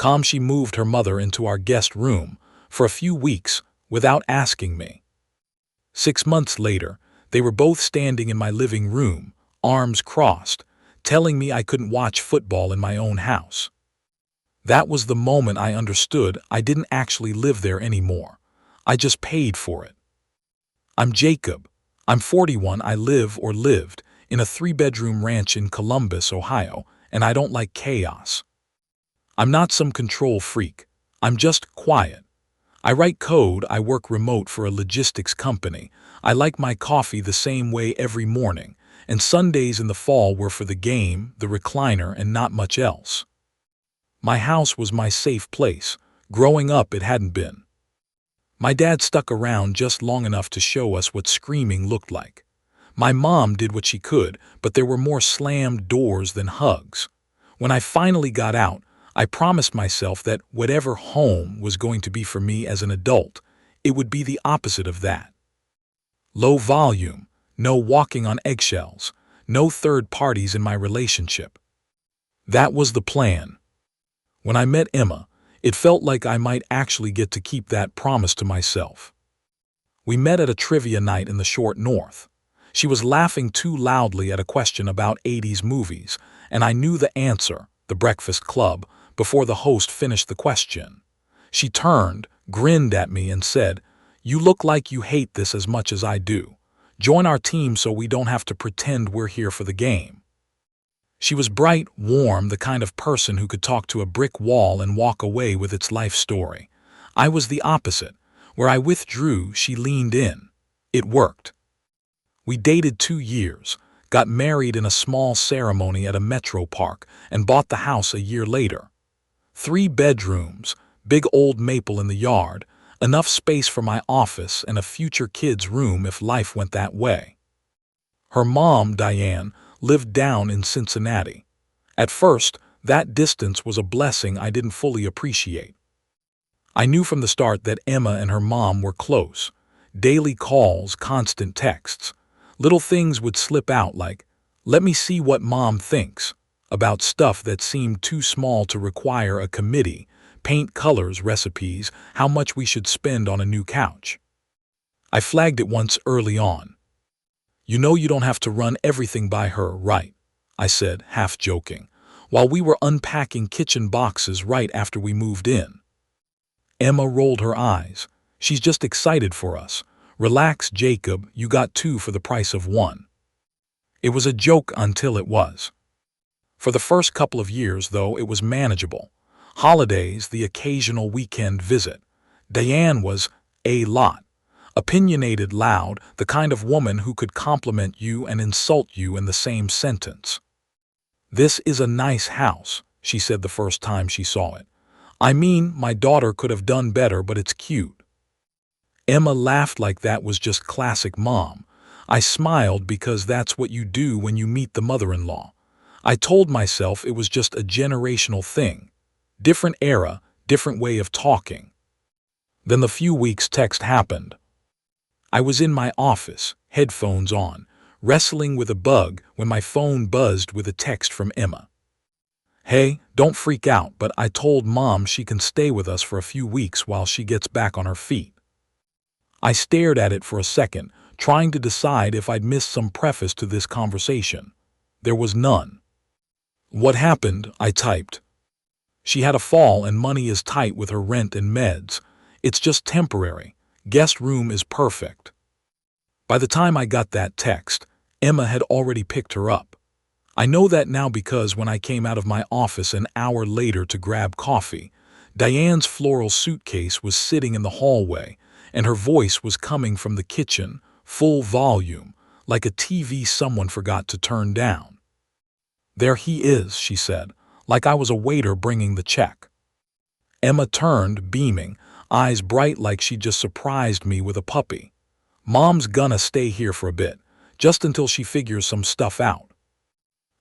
Calm, she moved her mother into our guest room for a few weeks without asking me. 6 months later, they were both standing in my living room, arms crossed, telling me I couldn't watch football in my own house. That was the moment I understood I didn't actually live there anymore. I just paid for it. I'm Jacob. I'm 41. I lived in a 3-bedroom ranch in Columbus, Ohio, and I don't like chaos. I'm not some control freak. I'm just quiet. I write code. I work remote for a logistics company. I like my coffee the same way every morning, and Sundays in the fall were for the game, the recliner, and not much else. My house was my safe place. Growing up, it hadn't been. My dad stuck around just long enough to show us what screaming looked like. My mom did what she could, but there were more slammed doors than hugs. When I finally got out, I promised myself that whatever home was going to be for me as an adult, it would be the opposite of that. Low volume, no walking on eggshells, no third parties in my relationship. That was the plan. When I met Emma, it felt like I might actually get to keep that promise to myself. We met at a trivia night in the short north. She was laughing too loudly at a question about 80s movies, and I knew the answer, The Breakfast Club, before the host finished the question. She turned, grinned at me, and said, "You look like you hate this as much as I do. Join our team so we don't have to pretend we're here for the game." She was bright, warm, the kind of person who could talk to a brick wall and walk away with its life story. I was the opposite. Where I withdrew, she leaned in. It worked. We dated 2 years, got married in a small ceremony at a metro park, and bought the house a year later. 3 bedrooms, big old maple in the yard, enough space for my office and a future kid's room if life went that way. Her mom, Diane, lived down in Cincinnati. At first, that distance was a blessing I didn't fully appreciate. I knew from the start that Emma and her mom were close. Daily calls, constant texts. Little things would slip out like, "Let me see what mom thinks," about stuff that seemed too small to require a committee, paint colors, recipes, how much we should spend on a new couch. I flagged it once early on. "You know you don't have to run everything by her, right?" I said, half joking, while we were unpacking kitchen boxes right after we moved in. Emma rolled her eyes. "She's just excited for us. Relax, Jacob, you got 2 for the price of 1. It was a joke until it was. For the first couple of years, though, it was manageable. Holidays, the occasional weekend visit. Diane was a lot. Opinionated, loud, the kind of woman who could compliment you and insult you in the same sentence. "This is a nice house," she said the first time she saw it. "I mean, my daughter could have done better, but it's cute." Emma laughed like that was just classic mom. I smiled because that's what you do when you meet the mother-in-law. I told myself it was just a generational thing. Different era, different way of talking. Then the few weeks text happened. I was in my office, headphones on, wrestling with a bug when my phone buzzed with a text from Emma. "Hey, don't freak out, but I told Mom she can stay with us for a few weeks while she gets back on her feet." I stared at it for a second, trying to decide if I'd missed some preface to this conversation. There was none. "What happened?" I typed. "She had a fall and money is tight with her rent and meds. It's just temporary. Guest room is perfect." By the time I got that text, Emma had already picked her up. I know that now because when I came out of my office an hour later to grab coffee, Diane's floral suitcase was sitting in the hallway, and her voice was coming from the kitchen, full volume, like a TV someone forgot to turn down. "There he is," she said, like I was a waiter bringing the check. Emma turned, beaming, eyes bright like she just surprised me with a puppy. "Mom's gonna stay here for a bit, just until she figures some stuff out."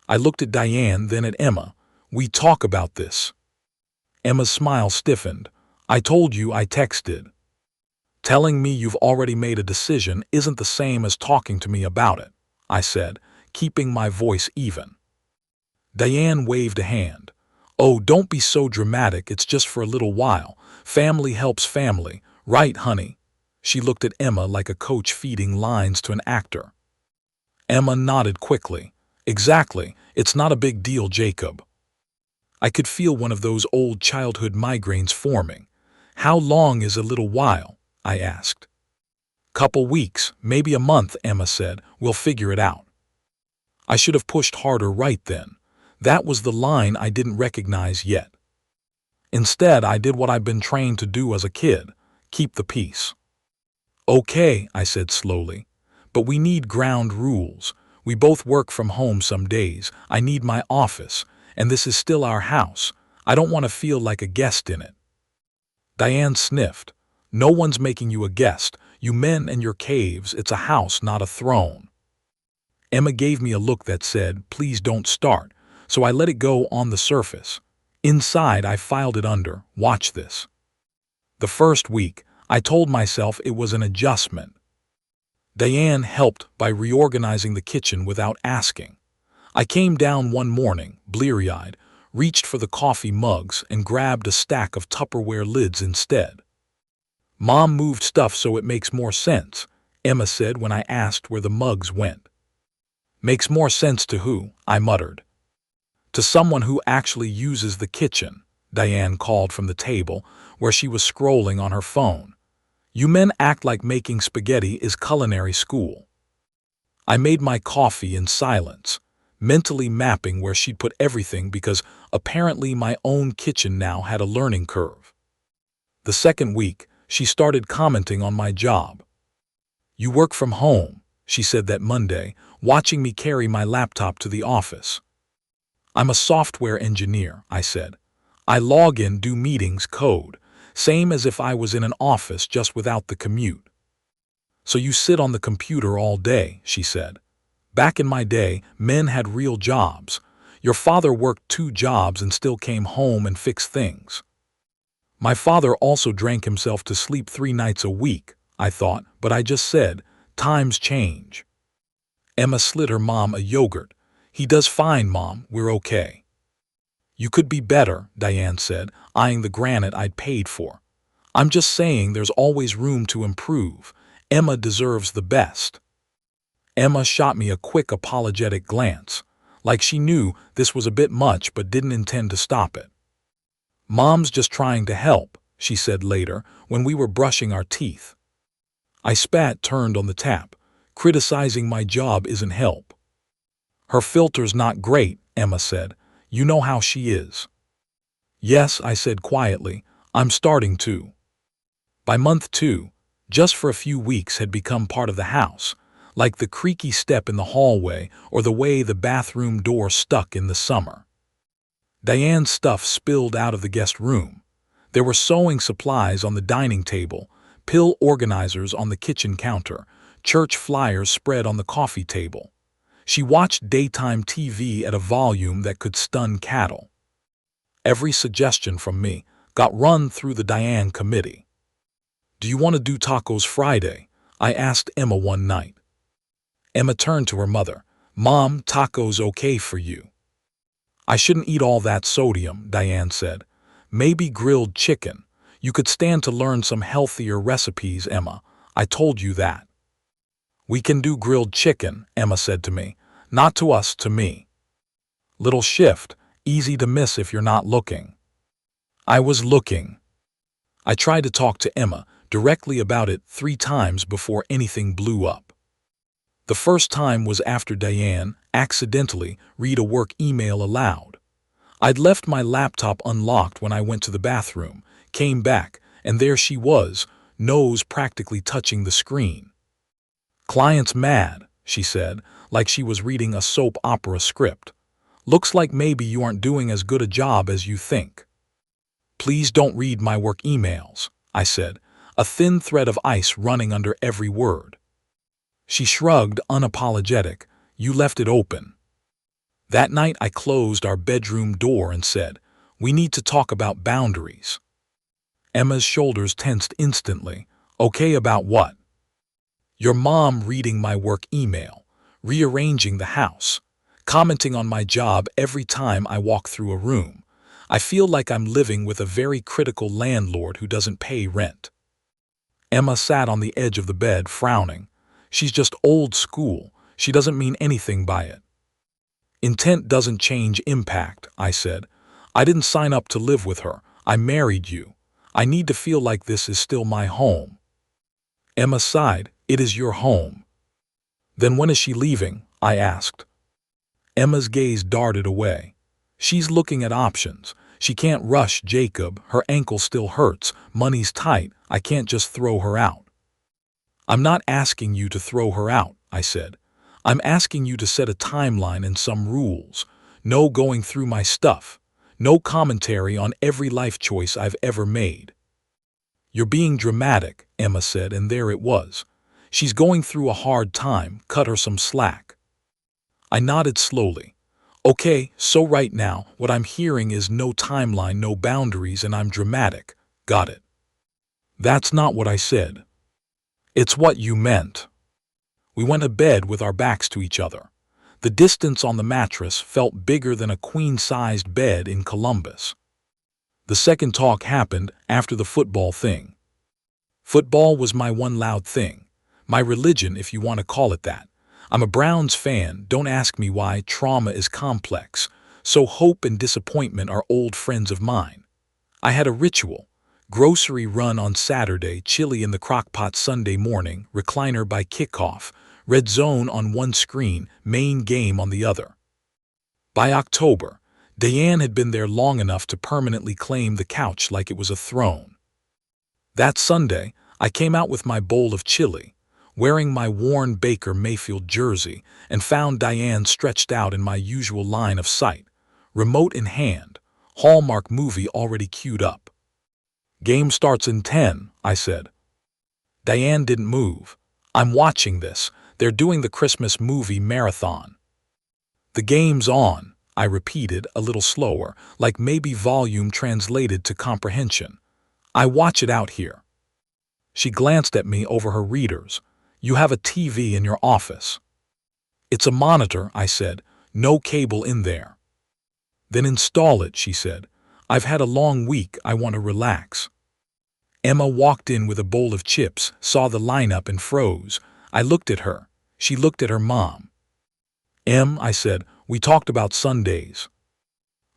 I looked at Diane, then at Emma. "We talk about this." Emma's smile stiffened. "I told you I texted." "Telling me you've already made a decision isn't the same as talking to me about it," I said, keeping my voice even. Diane waved a hand. Oh, don't be so dramatic, it's just for a little while. Family helps family, right, honey? She looked at Emma like a coach feeding lines to an actor. Emma nodded quickly. Exactly, it's not a big deal, Jacob. I could feel one of those old childhood migraines forming. How long is a little while? I asked. Couple weeks, maybe a month, Emma said. We'll figure it out. I should have pushed harder right then. That was the line I didn't recognize yet. Instead, I did what I'd been trained to do as a kid. Keep the peace. Okay, I said slowly. But we need ground rules. We both work from home some days. I need my office. And this is still our house. I don't want to feel like a guest in it. Diane sniffed. No one's making you a guest. You men and your caves, it's a house, not a throne. Emma gave me a look that said, please don't start, so I let it go on the surface. Inside, I filed it under, watch this. The first week, I told myself it was an adjustment. Diane helped by reorganizing the kitchen without asking. I came down one morning, bleary-eyed, reached for the coffee mugs and grabbed a stack of Tupperware lids instead. Mom moved stuff so it makes more sense, Emma said when I asked where the mugs went. Makes more sense to who? I muttered. To someone who actually uses the kitchen, Diane called from the table where she was scrolling on her phone. You men act like making spaghetti is culinary school. I made my coffee in silence, mentally mapping where she'd put everything because apparently my own kitchen now had a learning curve. The second week, she started commenting on my job. You work from home, she said that Monday, watching me carry my laptop to the office. I'm a software engineer, I said. I log in, do meetings, code, same as if I was in an office just without the commute. So you sit on the computer all day, she said. Back in my day, men had real jobs. Your father worked 2 jobs and still came home and fixed things. My father also drank himself to sleep 3 nights a week, I thought, but I just said, times change. Emma slid her mom a yogurt. He does fine, Mom, we're okay. You could be better, Diane said, eyeing the granite I'd paid for. I'm just saying there's always room to improve. Emma deserves the best. Emma shot me a quick apologetic glance, like she knew this was a bit much but didn't intend to stop it. Mom's just trying to help, she said later when we were brushing our teeth. I spat, turned on the tap. Criticizing my job isn't help. Her filter's not great, Emma said. You know how she is. Yes, I said quietly, I'm starting to. By month 2, just for a few weeks had become part of the house, like the creaky step in the hallway or the way the bathroom door stuck in the summer. Diane's stuff spilled out of the guest room. There were sewing supplies on the dining table, pill organizers on the kitchen counter, church flyers spread on the coffee table. She watched daytime TV at a volume that could stun cattle. Every suggestion from me got run through the Diane committee. Do you want to do tacos Friday? I asked Emma one night. Emma turned to her mother. Mom, tacos okay for you? I shouldn't eat all that sodium, Diane said. Maybe grilled chicken. You could stand to learn some healthier recipes, Emma. I told you that. We can do grilled chicken, Emma said to me. Not to us, to me. Little shift, easy to miss if you're not looking. I was looking. I tried to talk to Emma directly about it 3 times before anything blew up. The first time was after Diane accidentally read a work email aloud. I'd left my laptop unlocked when I went to the bathroom, came back, and there she was, nose practically touching the screen. Client's mad, she said, like she was reading a soap opera script. Looks like maybe you aren't doing as good a job as you think. Please don't read my work emails, I said, a thin thread of ice running under every word. She shrugged, unapologetic. You left it open. That night I closed our bedroom door and said, we need to talk about boundaries. Emma's shoulders tensed instantly. Okay, about what? Your mom reading my work email, rearranging the house, commenting on my job every time I walk through a room. I feel like I'm living with a very critical landlord who doesn't pay rent." Emma sat on the edge of the bed, frowning. "She's just old school. She doesn't mean anything by it." "Intent doesn't change impact," I said. "I didn't sign up to live with her. I married you. I need to feel like this is still my home." Emma sighed. "It is your home." "Then when is she leaving?" I asked. Emma's gaze darted away. "She's looking at options. She can't rush Jacob. Her ankle still hurts. Money's tight. I can't just throw her out." "I'm not asking you to throw her out," I said. "I'm asking you to set a timeline and some rules. No going through my stuff. No commentary on every life choice I've ever made." "You're being dramatic," Emma said, and there it was. "She's going through a hard time. Cut her some slack." I nodded slowly. "Okay, so right now, what I'm hearing is no timeline, no boundaries, and I'm dramatic. Got it." "That's not what I said." "It's what you meant." We went to bed with our backs to each other. The distance on the mattress felt bigger than a queen-sized bed in Columbus. The second talk happened after the football thing. Football was my one loud thing. My religion, if you want to call it that. I'm a Browns fan. Don't ask me why. Trauma is complex. So hope and disappointment are old friends of mine. I had a ritual. Grocery run on Saturday, chili in the crockpot Sunday morning, recliner by kickoff, red zone on one screen, main game on the other. By October, Diane had been there long enough to permanently claim the couch like it was a throne. That Sunday, I came out with my bowl of chili, wearing my worn Baker Mayfield jersey, and found Diane stretched out in my usual line of sight, remote in hand, Hallmark movie already queued up. "Game starts in 10, I said. Diane didn't move. "I'm watching this. They're doing the Christmas movie marathon." "The game's on," I repeated a little slower, like maybe volume translated to comprehension. "I watch it out here." She glanced at me over her readers. "You have a TV in your office." "It's a monitor," I said. "No cable in there." "Then install it," she said. "I've had a long week. I want to relax." Emma walked in with a bowl of chips, saw the lineup and froze. I looked at her. She looked at her mom. "Em," I said, "we talked about Sundays."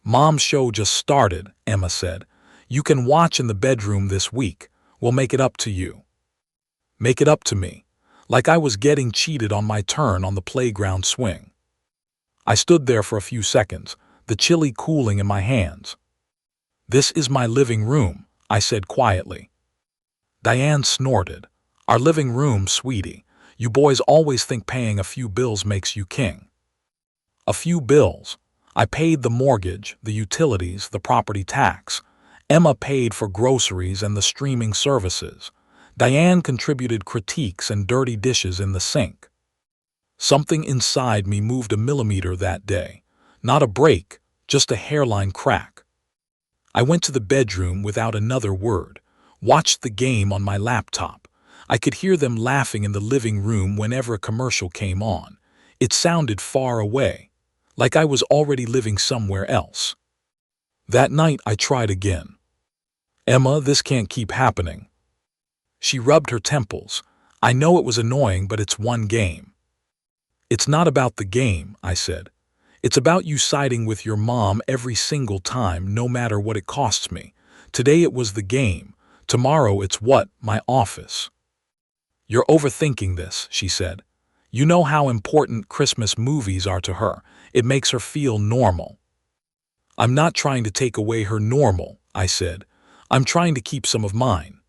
"Mom's show just started," Emma said. "You can watch in the bedroom this week. We'll make it up to you." Make it up to me. Like I was getting cheated on my turn on the playground swing. I stood there for a few seconds, the chili cooling in my hands. "This is my living room," I said quietly. Diane snorted. "Our living room, sweetie. You boys always think paying a few bills makes you king." A few bills. I paid the mortgage, the utilities, the property tax. Emma paid for groceries and the streaming services. Diane contributed critiques and dirty dishes in the sink. Something inside me moved a millimeter that day. Not a break, just a hairline crack. I went to the bedroom without another word, watched the game on my laptop. I could hear them laughing in the living room whenever a commercial came on. It sounded far away, like I was already living somewhere else. That night I tried again. "Emma, this can't keep happening." She rubbed her temples. "I know it was annoying, but it's one game." "It's not about the game," I said. "It's about you siding with your mom every single time, no matter what it costs me. Today it was the game. Tomorrow it's what? My office." "You're overthinking this," she said. "You know how important Christmas movies are to her. It makes her feel normal." "I'm not trying to take away her normal," I said. "I'm trying to keep some of mine."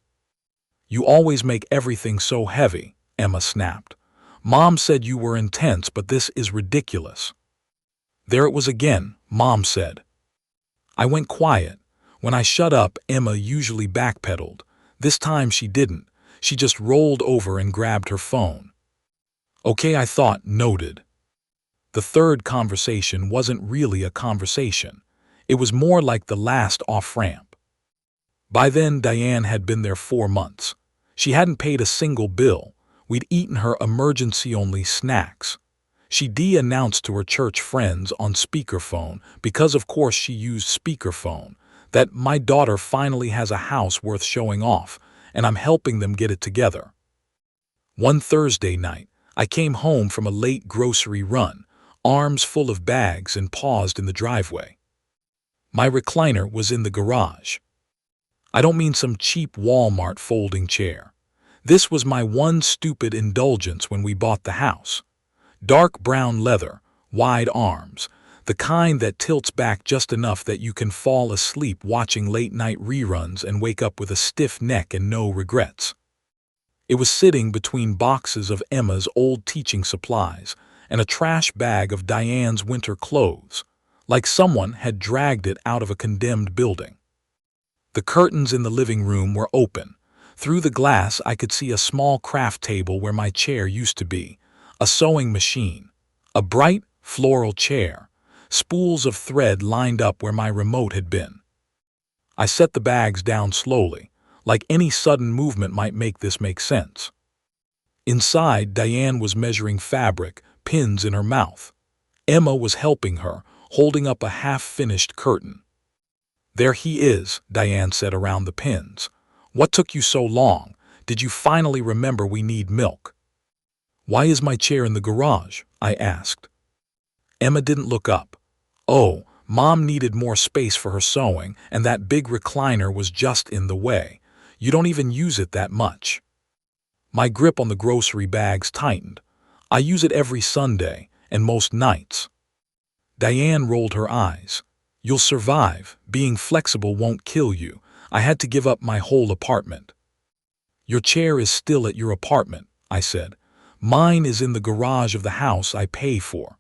"You always make everything so heavy," Emma snapped. "Mom said you were intense, but this is ridiculous." There it was again, Mom said. I went quiet. When I shut up, Emma usually backpedaled. This time she didn't. She just rolled over and grabbed her phone. "Okay," I thought, noted. The third conversation wasn't really a conversation. It was more like the last off-ramp. By then, Diane had been there 4 months. She hadn't paid a single bill. We'd eaten her emergency-only snacks. She announced to her church friends on speakerphone, because of course she used speakerphone, that my daughter finally has a house worth showing off, and I'm helping them get it together. One Thursday night, I came home from a late grocery run, arms full of bags, and paused in the driveway. My recliner was in the garage. I don't mean some cheap Walmart folding chair. This was my one stupid indulgence when we bought the house. Dark brown leather, wide arms, the kind that tilts back just enough that you can fall asleep watching late-night reruns and wake up with a stiff neck and no regrets. It was sitting between boxes of Emma's old teaching supplies and a trash bag of Diane's winter clothes, like someone had dragged it out of a condemned building. The curtains in the living room were open. Through the glass I could see a small craft table where my chair used to be, a sewing machine, a bright floral chair, spools of thread lined up where my remote had been. I set the bags down slowly, like any sudden movement might make this make sense. Inside, Diane was measuring fabric, pins in her mouth. Emma was helping her, holding up a half-finished curtain. "There he is," Diane said around the pins. "What took you so long? Did you finally remember we need milk?" "Why is my chair in the garage?" I asked. Emma didn't look up. "Oh, Mom needed more space for her sewing, and that big recliner was just in the way. You don't even use it that much." My grip on the grocery bags tightened. "I use it every Sunday, and most nights." Diane rolled her eyes. "You'll survive. Being flexible won't kill you. I had to give up my whole apartment." "Your chair is still at your apartment," I said. "Mine is in the garage of the house I pay for."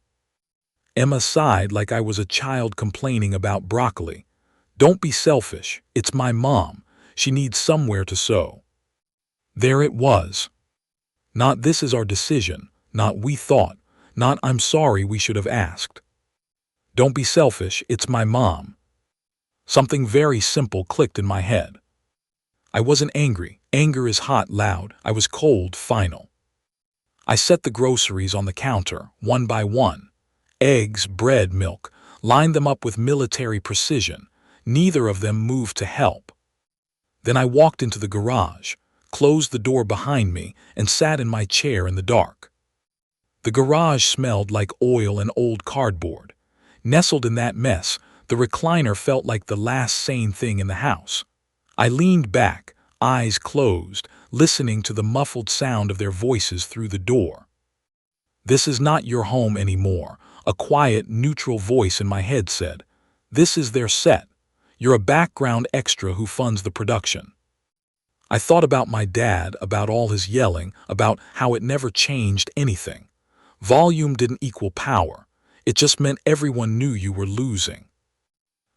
Emma sighed like I was a child complaining about broccoli. "Don't be selfish. It's my mom. She needs somewhere to sew." There it was. Not "this is our decision," not "we thought," not "I'm sorry we should have asked." Don't be selfish, it's my mom. Something very simple clicked in my head. I wasn't angry. Anger is hot, loud. I was cold, final. I set the groceries on the counter, one by one. Eggs, bread, milk. Lined them up with military precision. Neither of them moved to help. Then I walked into the garage, closed the door behind me, and sat in my chair in the dark. The garage smelled like oil and old cardboard. Nestled in that mess, the recliner felt like the last sane thing in the house. I leaned back, eyes closed, listening to the muffled sound of their voices through the door. "This is not your home anymore," a quiet, neutral voice in my head said. "This is their set. You're a background extra who funds the production." I thought about my dad, about all his yelling, about how it never changed anything. Volume didn't equal power. It just meant everyone knew you were losing.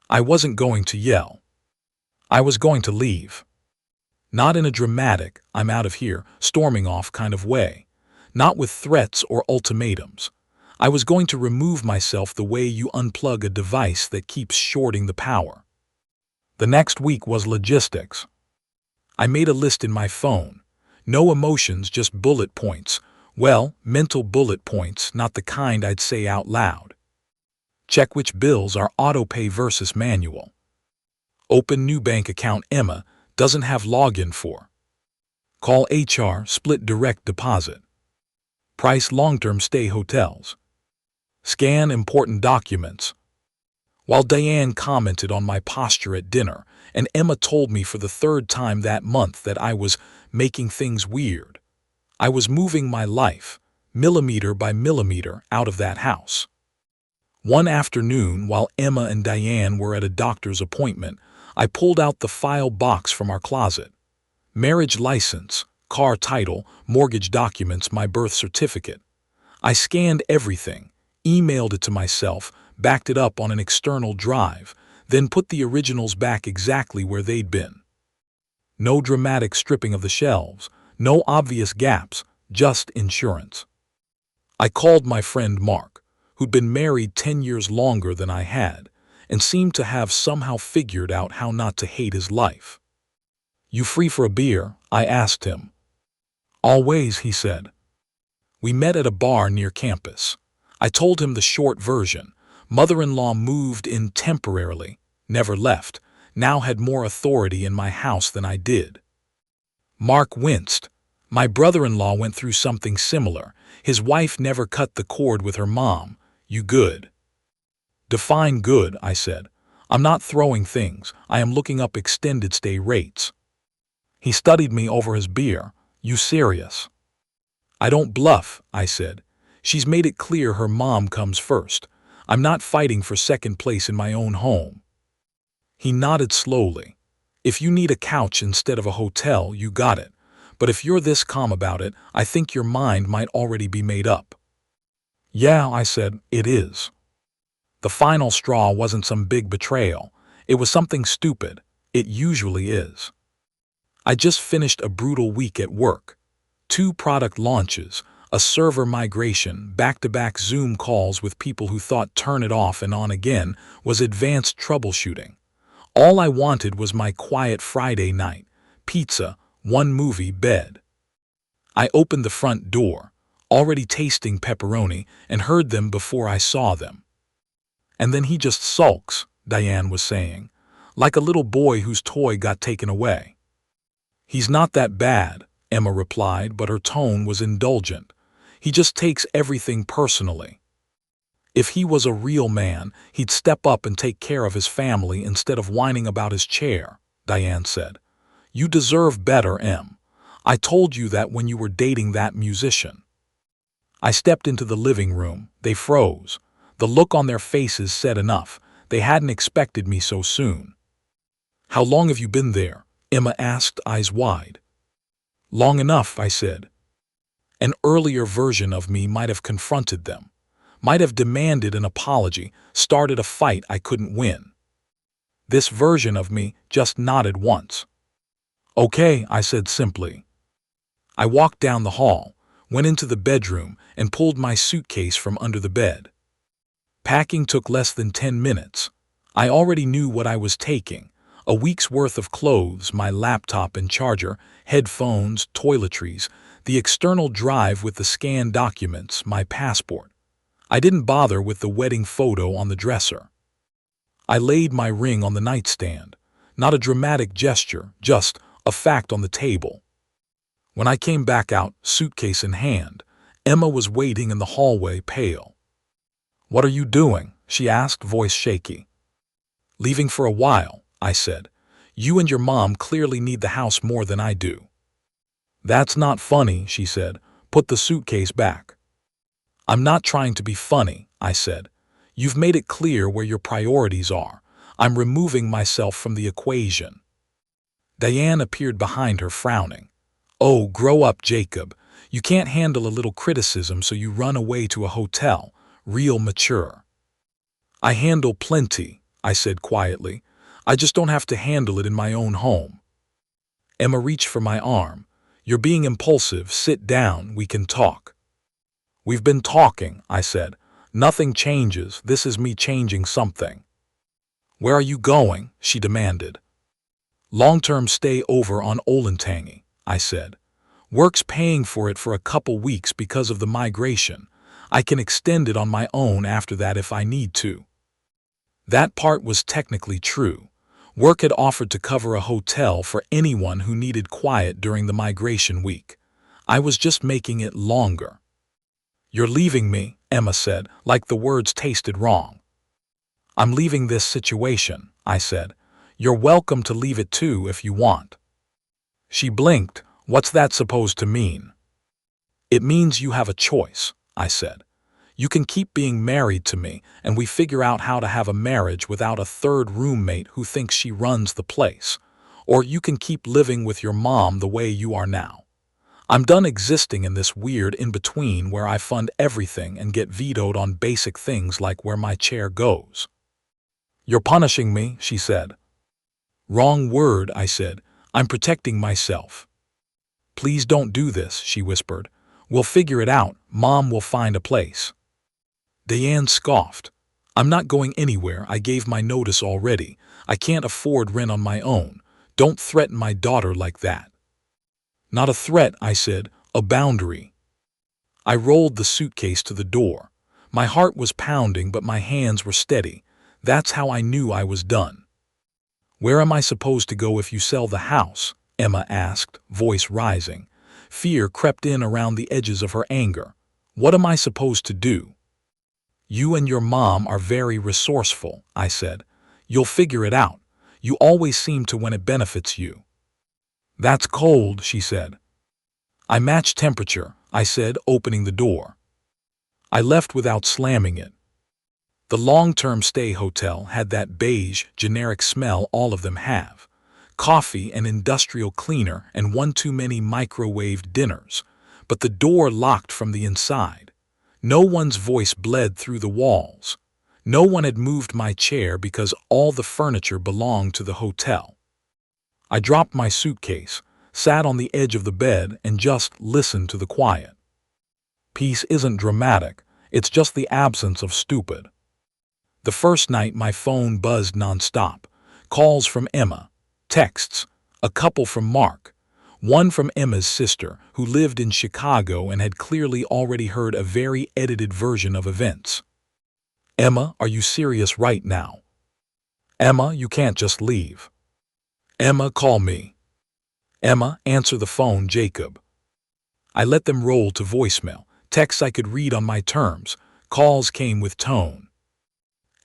I wasn't going to yell. I was going to leave. Not in a dramatic, "I'm out of here," storming off kind of way. Not with threats or ultimatums. I was going to remove myself the way you unplug a device that keeps shorting the power. The next week was logistics. I made a list in my phone. No emotions, just bullet points. Well, mental bullet points, not the kind I'd say out loud. Check which bills are autopay versus manual. Open new bank account Emma doesn't have login for. Call HR, split direct deposit. Price long-term stay hotels. Scan important documents. While Diane commented on my posture at dinner, and Emma told me for the third time that month that I was making things weird, I was moving my life, millimeter by millimeter, out of that house. One afternoon, while Emma and Diane were at a doctor's appointment, I pulled out the file box from our closet. Marriage license, car title, mortgage documents, my birth certificate. I scanned everything, emailed it to myself, backed it up on an external drive, then put the originals back exactly where they'd been. No dramatic stripping of the shelves, no obvious gaps, just insurance. I called my friend Mark, who'd been married 10 years longer than I had, and seemed to have somehow figured out how not to hate his life. "You free for a beer?" I asked him. "Always," he said. We met at a bar near campus. I told him the short version. Mother-in-law moved in temporarily, never left, now had more authority in my house than I did. Mark winced. My brother-in-law went through something similar. His wife never cut the cord with her mom. You good? Define good, I said. I'm not throwing things. I am looking up extended stay rates. He studied me over his beer. You serious? I don't bluff, I said. She's made it clear her mom comes first. I'm not fighting for second place in my own home. He nodded slowly. If you need a couch instead of a hotel, you got it. But if you're this calm about it, I think your mind might already be made up. Yeah, I said, it is. The final straw wasn't some big betrayal. It was something stupid. It usually is. I just finished a brutal week at work. 2 product launches, a server migration, back-to-back Zoom calls with people who thought turn it off and on again was advanced troubleshooting. All I wanted was my quiet Friday night, pizza, 1 movie, bed. I opened the front door, already tasting pepperoni, and heard them before I saw them. And then he just sulks, Diane was saying, like a little boy whose toy got taken away. He's not that bad, Emma replied, but her tone was indulgent. He just takes everything personally. If he was a real man, he'd step up and take care of his family instead of whining about his chair, Diane said. You deserve better, Em. I told you that when you were dating that musician. I stepped into the living room. They froze. The look on their faces said enough. They hadn't expected me so soon. How long have you been there? Emma asked, eyes wide. Long enough, I said. An earlier version of me might have confronted them, might have demanded an apology, started a fight I couldn't win. This version of me just nodded once. Okay, I said simply. I walked down the hall, went into the bedroom, and pulled my suitcase from under the bed. Packing took less than 10 minutes. I already knew what I was taking. A week's worth of clothes, my laptop and charger, headphones, toiletries, the external drive with the scanned documents, my passport. I didn't bother with the wedding photo on the dresser. I laid my ring on the nightstand. Not a dramatic gesture, just a fact on the table. When I came back out, suitcase in hand, Emma was waiting in the hallway, pale. What are you doing? She asked, voice shaky. Leaving for a while, I said. You and your mom clearly need the house more than I do. That's not funny, she said. Put the suitcase back. I'm not trying to be funny, I said. You've made it clear where your priorities are. I'm removing myself from the equation. Diane appeared behind her, frowning. Oh, grow up, Jacob. You can't handle a little criticism, so you run away to a hotel. Real mature. I handle plenty, I said quietly. I just don't have to handle it in my own home. Emma reached for my arm. You're being impulsive. Sit down. We can talk. We've been talking, I said. Nothing changes. This is me changing something. Where are you going? She demanded. Long-term stay over on Olentangy, I said. Work's paying for it for a couple weeks because of the migration. I can extend it on my own after that if I need to. That part was technically true. Work had offered to cover a hotel for anyone who needed quiet during the migration week. I was just making it longer. You're leaving me, Emma said, like the words tasted wrong. I'm leaving this situation, I said. You're welcome to leave it too if you want. She blinked. What's that supposed to mean? It means you have a choice, I said. You can keep being married to me, and we figure out how to have a marriage without a third roommate who thinks she runs the place. Or you can keep living with your mom the way you are now. I'm done existing in this weird in-between where I fund everything and get vetoed on basic things like where my chair goes. You're punishing me, she said. Wrong word, I said. I'm protecting myself. Please don't do this, she whispered. We'll figure it out. Mom will find a place. Diane scoffed. I'm not going anywhere. I gave my notice already. I can't afford rent on my own. Don't threaten my daughter like that. Not a threat, I said. A boundary. I rolled the suitcase to the door. My heart was pounding, but my hands were steady. That's how I knew I was done. "Where am I supposed to go if you sell the house?" Emma asked, voice rising. Fear crept in around the edges of her anger. "What am I supposed to do?" "You and your mom are very resourceful," I said. "You'll figure it out. You always seem to when it benefits you." "That's cold," she said. "I match temperature," I said, opening the door. I left without slamming it. The long-term stay hotel had that beige, generic smell all of them have. Coffee and industrial cleaner and one too many microwaved dinners. But the door locked from the inside. No one's voice bled through the walls. No one had moved my chair because all the furniture belonged to the hotel. I dropped my suitcase, sat on the edge of the bed, and just listened to the quiet. Peace isn't dramatic, it's just the absence of stupid. The first night my phone buzzed nonstop. Calls from Emma, texts, a couple from Mark, one from Emma's sister who lived in Chicago and had clearly already heard a very edited version of events. "Emma, are you serious right now? Emma, you can't just leave. Emma, call me. Emma, answer the phone, Jacob." I let them roll to voicemail, texts I could read on my terms. Calls came with tone.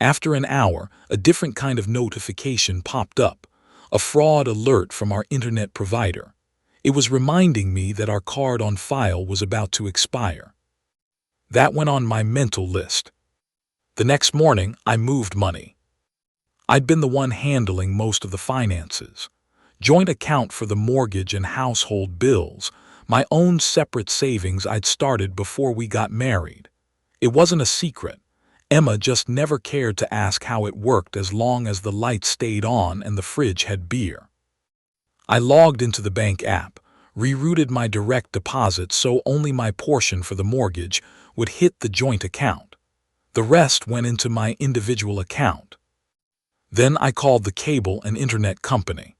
After an hour, a different kind of notification popped up, a fraud alert from our internet provider. It was reminding me that our card on file was about to expire. That went on my mental list. The next morning, I moved money. I'd been the one handling most of the finances. Joint account for the mortgage and household bills, my own separate savings I'd started before we got married. It wasn't a secret. Emma just never cared to ask how it worked as long as the lights stayed on and the fridge had beer. I logged into the bank app, rerouted my direct deposit so only my portion for the mortgage would hit the joint account. The rest went into my individual account. Then I called the cable and internet company.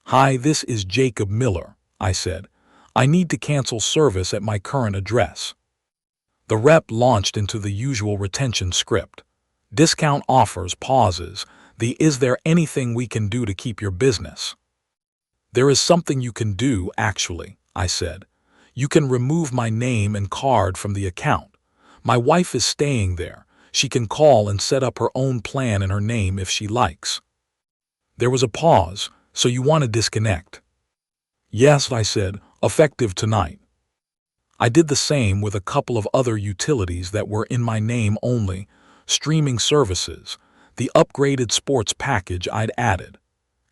"Hi, this is Jacob Miller," I said. "I need to cancel service at my current address." The rep launched into the usual retention script. Discount offers, pauses, the "is there anything we can do to keep your business?" "There is something you can do, actually," I said. "You can remove my name and card from the account. My wife is staying there. She can call and set up her own plan in her name if she likes." There was a pause. "So you want to disconnect?" "Yes," I said, "effective tonight." I did the same with a couple of other utilities that were in my name only, streaming services, the upgraded sports package I'd added.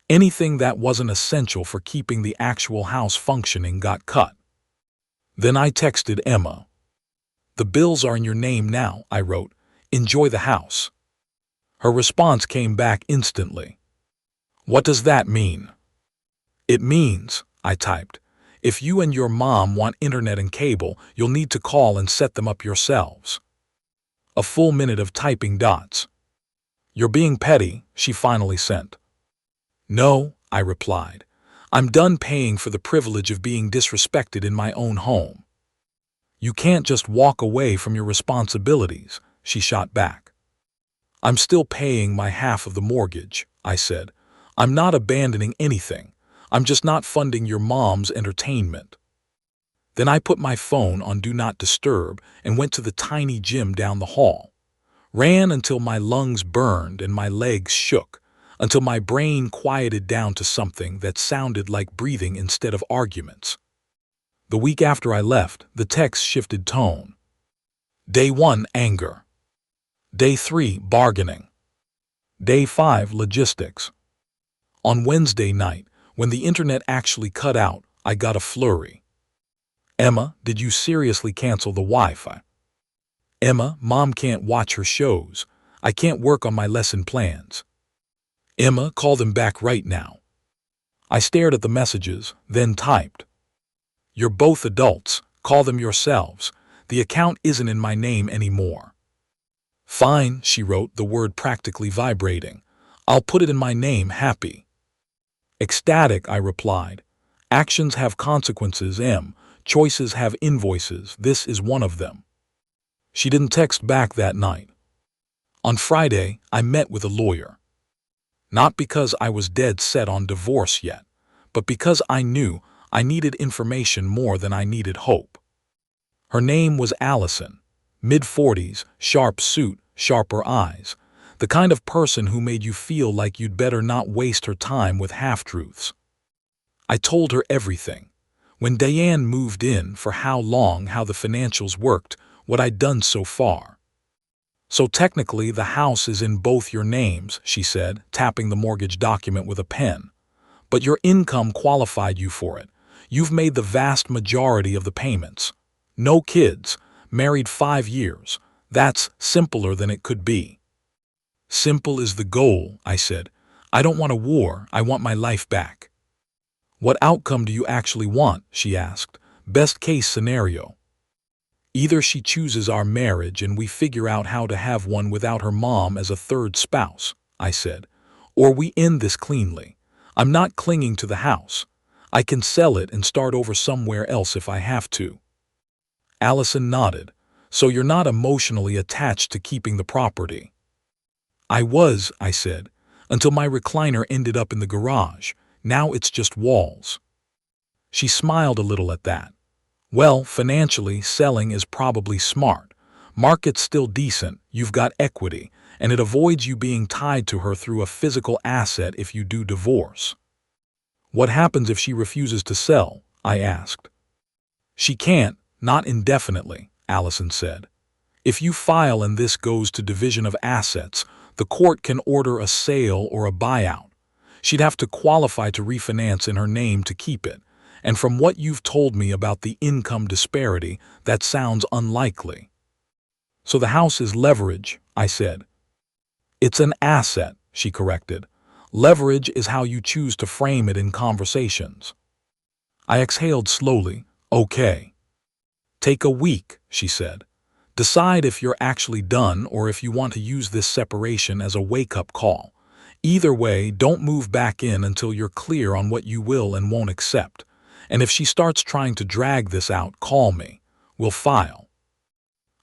Anything that wasn't essential for keeping the actual house functioning got cut. Then I texted Emma. "The bills are in your name now," I wrote. "Enjoy the house." Her response came back instantly. "What does that mean?" "It means," I typed, "if you and your mom want internet and cable, you'll need to call and set them up yourselves." A full minute of typing dots. "You're being petty," she finally sent. "No," I replied. "I'm done paying for the privilege of being disrespected in my own home." "You can't just walk away from your responsibilities," she shot back. "I'm still paying my half of the mortgage," I said. "I'm not abandoning anything. I'm just not funding your mom's entertainment." Then I put my phone on Do Not Disturb and went to the tiny gym down the hall. Ran until my lungs burned and my legs shook, until my brain quieted down to something that sounded like breathing instead of arguments. The week after I left, the text shifted tone. Day 1, anger. Day 3, bargaining. Day 5, logistics. On Wednesday night, when the internet actually cut out, I got a flurry. "Emma, did you seriously cancel the Wi-Fi?" "Emma, Mom can't watch her shows. I can't work on my lesson plans." "Emma, call them back right now." I stared at the messages, then typed. "You're both adults. Call them yourselves. The account isn't in my name anymore." "Fine," she wrote, the word practically vibrating. "I'll put it in my name, happy." Ecstatic, I replied. "Actions have consequences, Em. Choices have invoices. This is one of them." She didn't text back that night. On Friday, I met with a lawyer. Not because I was dead set on divorce yet, but because I knew I needed information more than I needed hope. Her name was Allison, mid-40s, sharp suit, sharper eyes, the kind of person who made you feel like you'd better not waste her time with half-truths. I told her everything. When Diane moved in, for how long, how the financials worked, what I'd done so far. So technically the house is in both your names, she said, tapping the mortgage document with a pen. But your income qualified you for it. You've made the vast majority of the payments. No kids, married 5 years. That's simpler than it could be. Simple is the goal, I said. I don't want a war, I want my life back. What outcome do you actually want? She asked. Best case scenario. Either she chooses our marriage and we figure out how to have one without her mom as a third spouse, I said, or we end this cleanly. I'm not clinging to the house. I can sell it and start over somewhere else if I have to. Allison nodded. So you're not emotionally attached to keeping the property? I was, I said, until my recliner ended up in the garage. Now it's just walls. She smiled a little at that. Well, financially, selling is probably smart. Market's still decent, you've got equity, and it avoids you being tied to her through a physical asset if you do divorce. What happens if she refuses to sell? I asked. She can't, not indefinitely, Allison said. If you file and this goes to division of assets, the court can order a sale or a buyout. She'd have to qualify to refinance in her name to keep it, and from what you've told me about the income disparity, that sounds unlikely. So the house is leverage, I said. It's an asset, she corrected. Leverage is how you choose to frame it in conversations. I exhaled slowly. Okay. Take a week, she said. Decide if you're actually done or if you want to use this separation as a wake-up call. Either way, don't move back in until you're clear on what you will and won't accept. And if she starts trying to drag this out, call me. We'll file.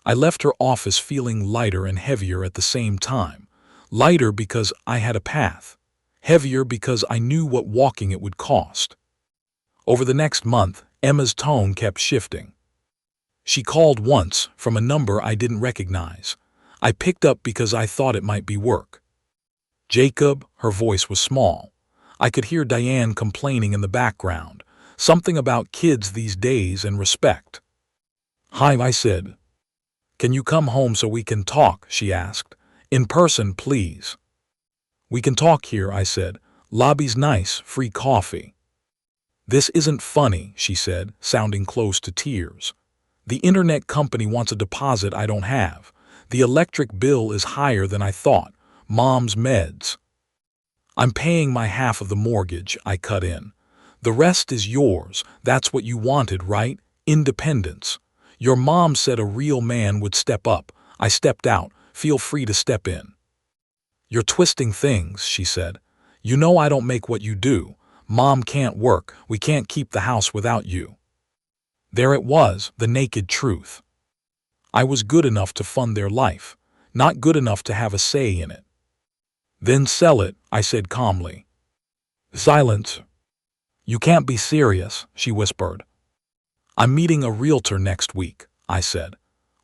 I left her office feeling lighter and heavier at the same time. Lighter because I had a path. Heavier because I knew what walking it would cost. Over the next month, Emma's tone kept shifting. She called once from a number I didn't recognize. I picked up because I thought it might be work. Jacob, her voice was small. I could hear Diane complaining in the background, something about kids these days and respect. Hi, I said. Can you come home so we can talk, she asked. In person, please. We can talk here, I said. Lobby's nice, free coffee. This isn't funny, she said, sounding close to tears. The internet company wants a deposit I don't have. The electric bill is higher than I thought. Mom's meds. I'm paying my half of the mortgage, I cut in. The rest is yours. That's what you wanted, right? Independence. Your mom said a real man would step up. I stepped out. Feel free to step in. You're twisting things, she said. You know I don't make what you do. Mom can't work. We can't keep the house without you. There it was, the naked truth. I was good enough to fund their life, not good enough to have a say in it. Then sell it, I said calmly. Silence. You can't be serious, she whispered. I'm meeting a realtor next week, I said.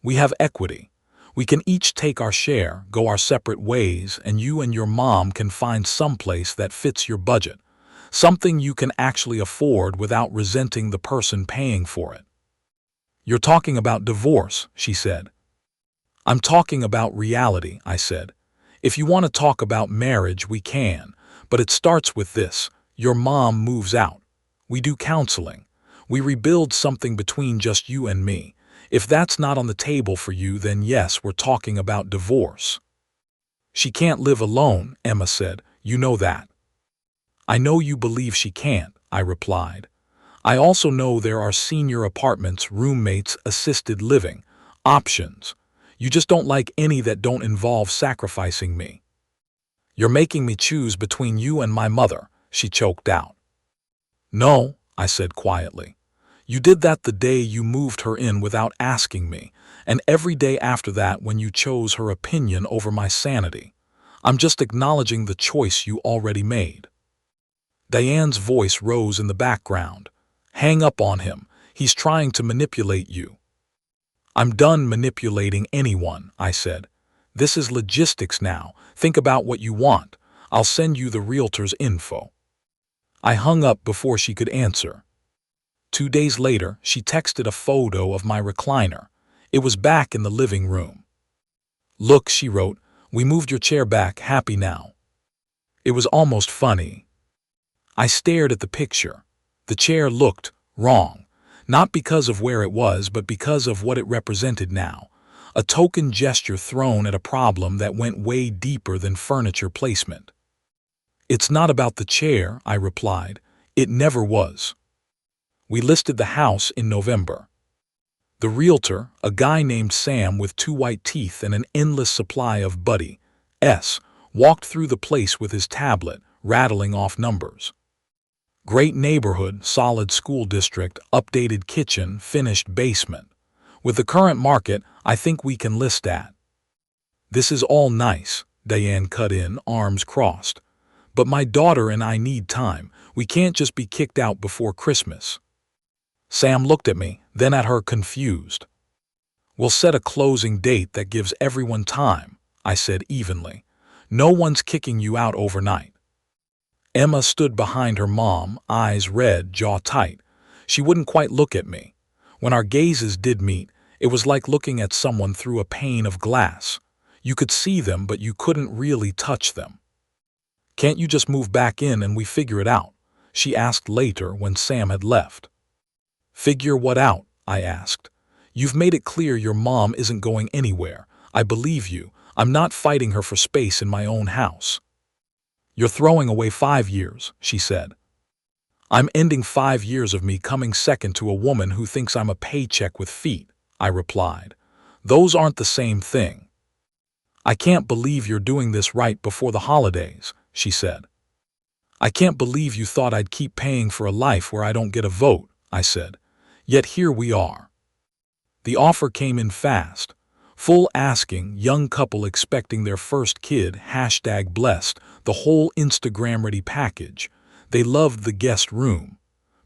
We have equity. We can each take our share, go our separate ways, and you and your mom can find someplace that fits your budget, something you can actually afford without resenting the person paying for it. You're talking about divorce, she said. I'm talking about reality, I said. If you want to talk about marriage, we can, but it starts with this. Your mom moves out. We do counseling. We rebuild something between just you and me. If that's not on the table for you, then yes, we're talking about divorce. She can't live alone, Emma said. You know that. I know you believe she can't, I replied. I also know there are senior apartments, roommates, assisted living, options. You just don't like any that don't involve sacrificing me. You're making me choose between you and my mother, she choked out. No, I said quietly. You did that the day you moved her in without asking me, and every day after that when you chose her opinion over my sanity. I'm just acknowledging the choice you already made." Diane's voice rose in the background. "Hang up on him. He's trying to manipulate you." "I'm done manipulating anyone," I said. "This is logistics now. Think about what you want. I'll send you the realtor's info." I hung up before she could answer. 2 days later, she texted a photo of my recliner. It was back in the living room. "Look," she wrote, "we moved your chair back, happy now." It was almost funny. I stared at the picture. The chair looked wrong, not because of where it was, but because of what it represented now. A token gesture thrown at a problem that went way deeper than furniture placement. "It's not about the chair," I replied. "It never was." We listed the house in November. The realtor, a guy named Sam with 2 white teeth and an endless supply of Buddy S., walked through the place with his tablet, rattling off numbers. Great neighborhood, solid school district, updated kitchen, finished basement. With the current market, I think we can list at. "This is all nice," Diane cut in, arms crossed. "But my daughter and I need time. We can't just be kicked out before Christmas." Sam looked at me, then at her, confused. "We'll set a closing date that gives everyone time," I said evenly. "No one's kicking you out overnight." Emma stood behind her mom, eyes red, jaw tight. She wouldn't quite look at me. When our gazes did meet, it was like looking at someone through a pane of glass. You could see them, but you couldn't really touch them. "Can't you just move back in and we figure it out?" she asked later when Sam had left. "Figure what out?" I asked. "You've made it clear your mom isn't going anywhere. I believe you. I'm not fighting her for space in my own house." "You're throwing away 5 years," she said. "I'm ending 5 years of me coming second to a woman who thinks I'm a paycheck with feet," I replied. "Those aren't the same thing." "I can't believe you're doing this right before the holidays," she said. "I can't believe you thought I'd keep paying for a life where I don't get a vote," I said. "Yet here we are." The offer came in fast. Full asking, young couple expecting their first kid, #blessed, the whole Instagram-ready package. They loved the guest room.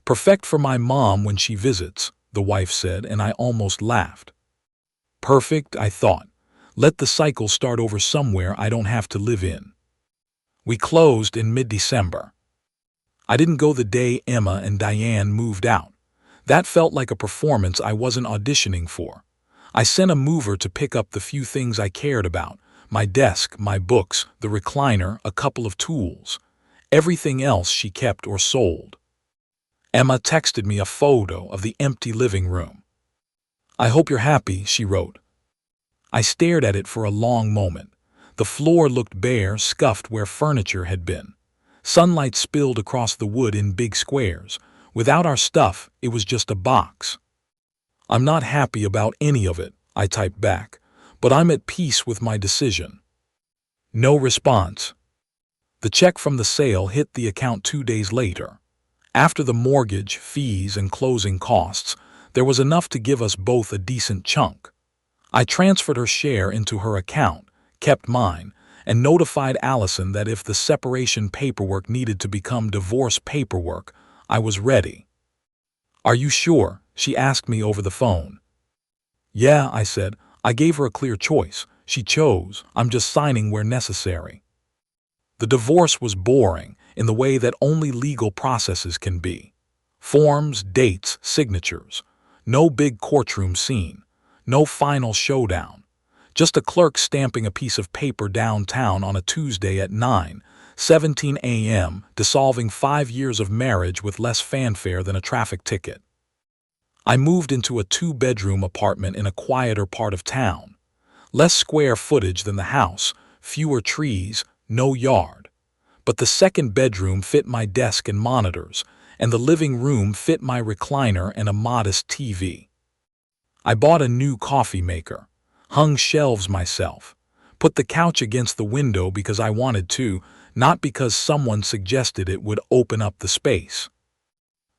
"Perfect for my mom when she visits," the wife said, and I almost laughed. Perfect, I thought. Let the cycle start over somewhere I don't have to live in. We closed in mid-December. I didn't go the day Emma and Diane moved out. That felt like a performance I wasn't auditioning for. I sent a mover to pick up the few things I cared about: my desk, my books, the recliner, a couple of tools. Everything else she kept or sold. Emma texted me a photo of the empty living room. "I hope you're happy," she wrote. I stared at it for a long moment. The floor looked bare, scuffed where furniture had been. Sunlight spilled across the wood in big squares. Without our stuff, it was just a box. "I'm not happy about any of it," I typed back, "but I'm at peace with my decision." No response. The check from the sale hit the account 2 days later. After the mortgage, fees, and closing costs, there was enough to give us both a decent chunk. I transferred her share into her account, kept mine, and notified Allison that if the separation paperwork needed to become divorce paperwork, I was ready. "Are you sure?" she asked me over the phone. "Yeah," I said. "I gave her a clear choice. She chose. I'm just signing where necessary." The divorce was boring in the way that only legal processes can be. Forms, dates, signatures. No big courtroom scene. No final showdown. Just a clerk stamping a piece of paper downtown on a Tuesday at 9:17 a.m., dissolving 5 years of marriage with less fanfare than a traffic ticket. I moved into a 2-bedroom apartment in a quieter part of town. Less square footage than the house, fewer trees, no yard. But the second bedroom fit my desk and monitors, and the living room fit my recliner and a modest TV. I bought a new coffee maker, hung shelves myself, put the couch against the window because I wanted to, not because someone suggested it would open up the space.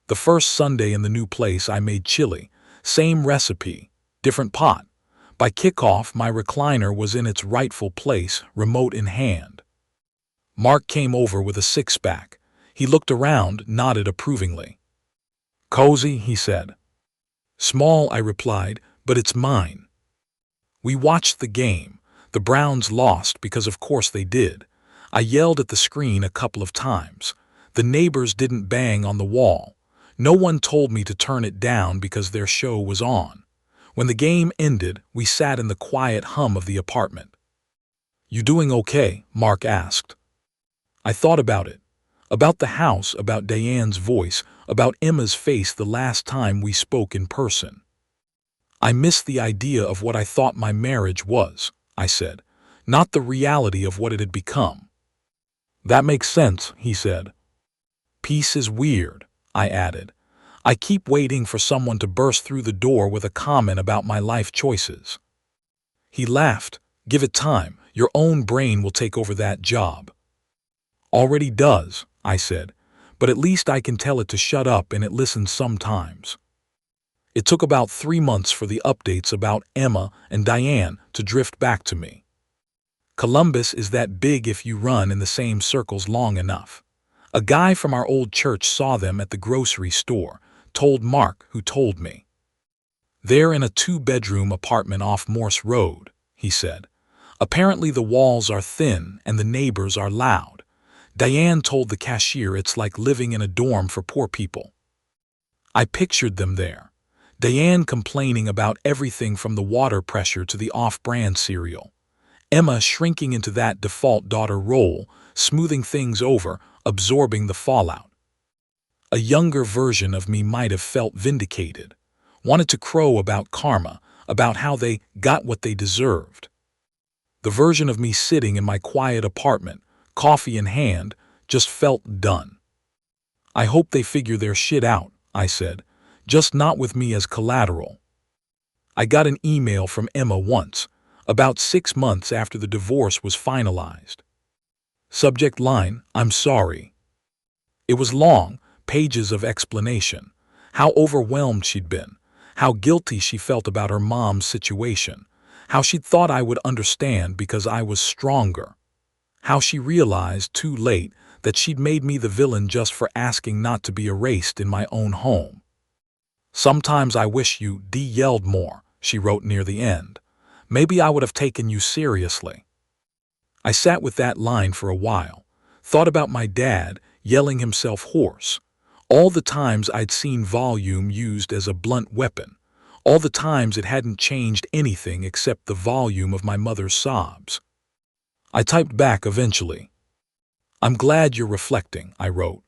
The first Sunday in the new place I made chili. Same recipe, different pot. By kickoff, my recliner was in its rightful place, remote in hand. Mark came over with a six-pack. He looked around, nodded approvingly. "Cozy," he said. "Small," I replied, "but it's mine." We watched the game. The Browns lost because of course they did. I yelled at the screen a couple of times. The neighbors didn't bang on the wall. No one told me to turn it down because their show was on. When the game ended, we sat in the quiet hum of the apartment. "You doing okay?" Mark asked. I thought about it. About the house, about Diane's voice, about Emma's face the last time we spoke in person. "I miss the idea of what I thought my marriage was," I said, "not the reality of what it had become." "That makes sense," he said. "Peace is weird," I added. "I keep waiting for someone to burst through the door with a comment about my life choices." He laughed. "Give it time. Your own brain will take over that job." "Already does," I said, "but at least I can tell it to shut up and it listens sometimes." It took about 3 months for the updates about Emma and Diane to drift back to me. Columbus is that big if you run in the same circles long enough. A guy from our old church saw them at the grocery store, told Mark, who told me. "They're in a 2-bedroom apartment off Morse Road," he said. "Apparently the walls are thin and the neighbors are loud. Diane told the cashier it's like living in a dorm for poor people." I pictured them there. Diane complaining about everything from the water pressure to the off-brand cereal. Emma shrinking into that default daughter role, smoothing things over, absorbing the fallout. A younger version of me might have felt vindicated, wanted to crow about karma, about how they got what they deserved. The version of me sitting in my quiet apartment, coffee in hand, just felt done. "I hope they figure their shit out," I said, "just not with me as collateral." I got an email from Emma once, about 6 months after the divorce was finalized. Subject line, "I'm sorry." It was long, pages of explanation. How overwhelmed she'd been, how guilty she felt about her mom's situation, how she'd thought I would understand because I was stronger, how she realized too late that she'd made me the villain just for asking not to be erased in my own home. "Sometimes I wish you yelled more," she wrote near the end. "Maybe I would have taken you seriously." I sat with that line for a while, thought about my dad yelling himself hoarse, all the times I'd seen volume used as a blunt weapon, all the times it hadn't changed anything except the volume of my mother's sobs. I typed back eventually. "I'm glad you're reflecting," I wrote.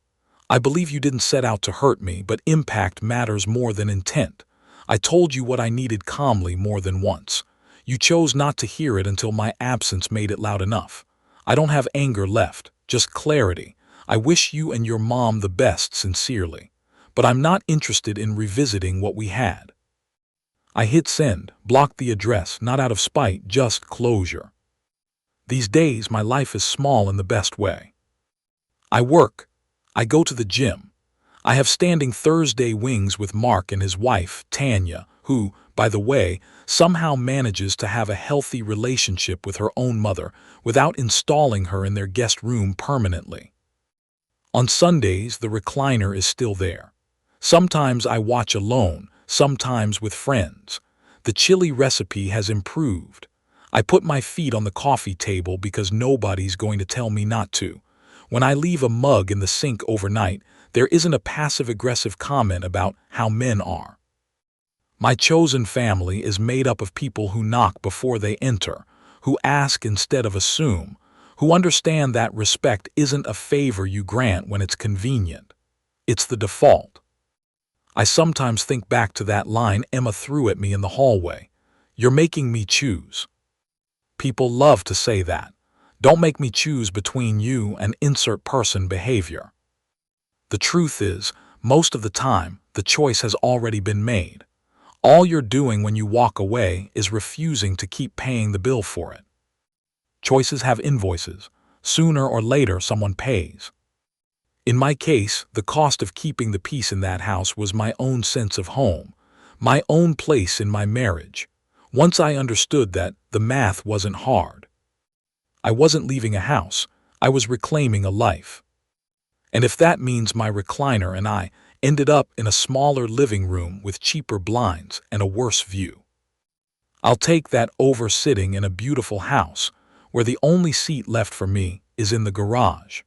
"I believe you didn't set out to hurt me, but impact matters more than intent. I told you what I needed calmly more than once. You chose not to hear it until my absence made it loud enough. I don't have anger left, just clarity. I wish you and your mom the best sincerely. But I'm not interested in revisiting what we had." I hit send, blocked the address, not out of spite, just closure. These days my life is small in the best way. I work. I go to the gym. I have standing Thursday wings with Mark and his wife, Tanya, who, by the way, somehow manages to have a healthy relationship with her own mother without installing her in their guest room permanently. On Sundays, the recliner is still there. Sometimes I watch alone, sometimes with friends. The chili recipe has improved. I put my feet on the coffee table because nobody's going to tell me not to. When I leave a mug in the sink overnight, there isn't a passive-aggressive comment about how men are. My chosen family is made up of people who knock before they enter, who ask instead of assume, who understand that respect isn't a favor you grant when it's convenient. It's the default. I sometimes think back to that line Emma threw at me in the hallway. "You're making me choose." People love to say that. Don't make me choose between you and insert person behavior. The truth is, most of the time, the choice has already been made. All you're doing when you walk away is refusing to keep paying the bill for it. Choices have invoices. Sooner or later, someone pays. In my case, the cost of keeping the peace in that house was my own sense of home, my own place in my marriage. Once I understood that, the math wasn't hard. I wasn't leaving a house, I was reclaiming a life. And if that means my recliner and I ended up in a smaller living room with cheaper blinds and a worse view, I'll take that over sitting in a beautiful house where the only seat left for me is in the garage.